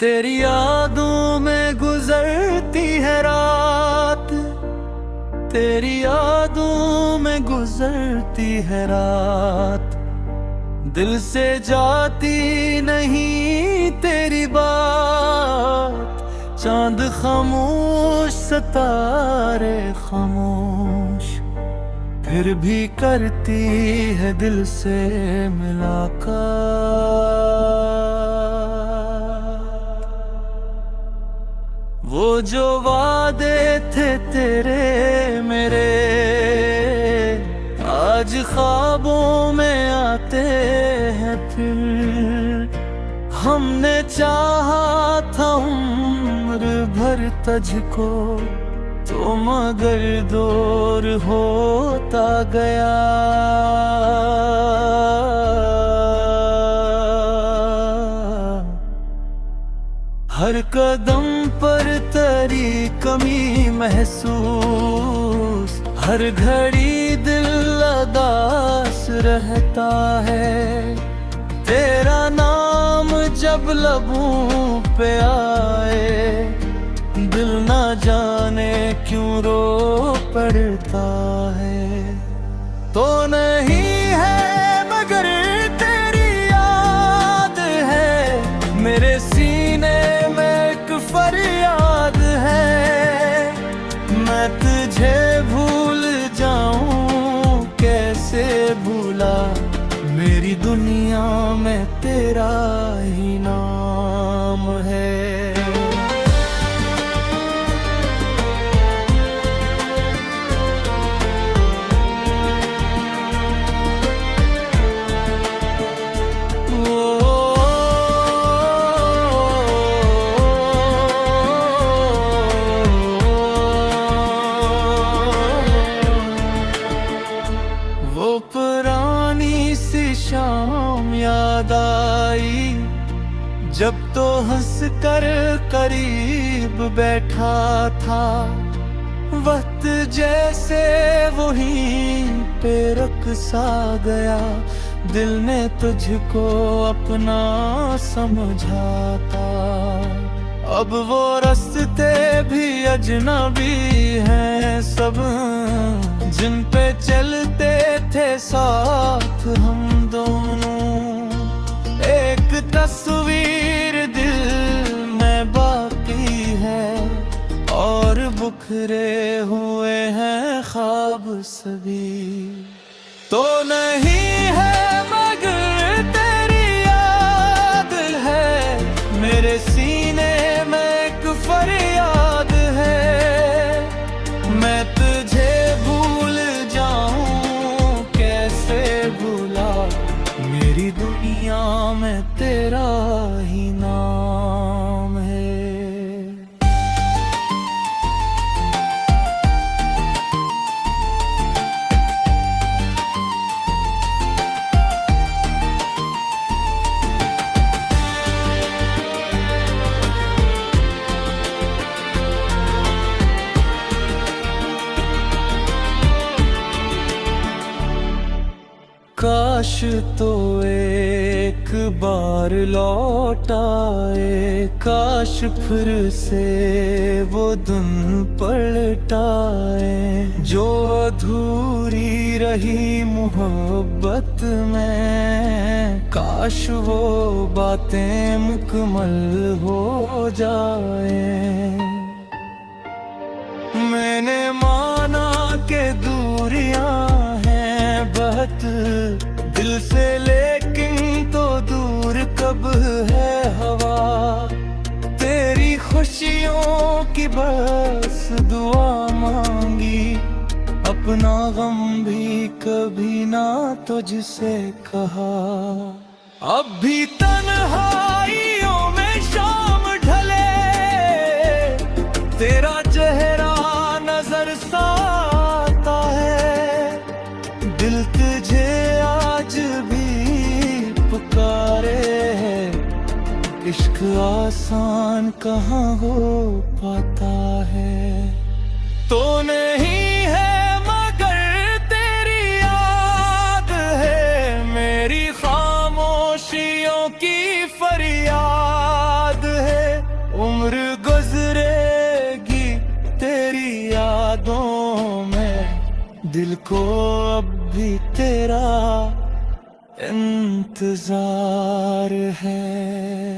तेरी यादों में गुजरती है रात, तेरी यादों में गुजरती है रात। दिल से जाती नहीं तेरी बात, चांद खामोश सितारे खामोश, फिर भी करती है दिल से मुलाकात। वो जो वादे थे तेरे मेरे, आज ख्वाबों में आते हैं फिर। हमने चाहा था उम्र भर तुझको, तो मगर दूर होता गया। हर कदम पर तेरी कमी महसूस, हर घड़ी दिल उदास रहता है। तेरा नाम जब लबों पे आए, दिल ना जाने क्यों रो पड़ता है। तो नहीं है मगर तेरी याद है, मेरे सीने में एक फरियाद है। मैं तुझे भूल जाऊं कैसे भूला, मेरी दुनिया में तेरा ही नाम है। वो पुरानी सी शाम याद आई, जब तो हंस कर करीब बैठा था। वक्त जैसे वहीं पे रुक सा गया, दिल ने तुझको अपना समझा था। अब वो रास्ते भी अजनबी हैं सब, जिन पे चलते थे साथ हम दोनों। एक तस्वीर दिल में बाकी है, और बिखरे हुए हैं ख्वाब सभी। तो नहीं है मगर तेरी याद है, मेरे सीने में एक फरियाद है। मैं तुझे भूल जाऊं कैसे भूला, मेरी दुनिया में तेरा ही नाम है। काश तो एक बार लौट आए, काश फिर से वो दिन पलटाए। जो अधूरी रही मोहब्बत में, काश वो बातें मुकम्मल हो जाए। मैंने माना के दूरियां हैं बहुत दिल से, लेकिन तो दूर कब है हवा। तेरी खुशियों की बस दुआ मांगी, अपना गम भी कभी ना तुझसे कहा। अब भी तन्हाइयों में शाम ढले, तेरा चेहरा नजर सा आता है। दिल तुझे आज भी पुकारे है, इश्क आसान कहाँ हो पाता है। तो नहीं है मगर तेरी याद है, मेरी खामोशियों की फरियाद है। दिल को अब भी तेरा इंतजार है।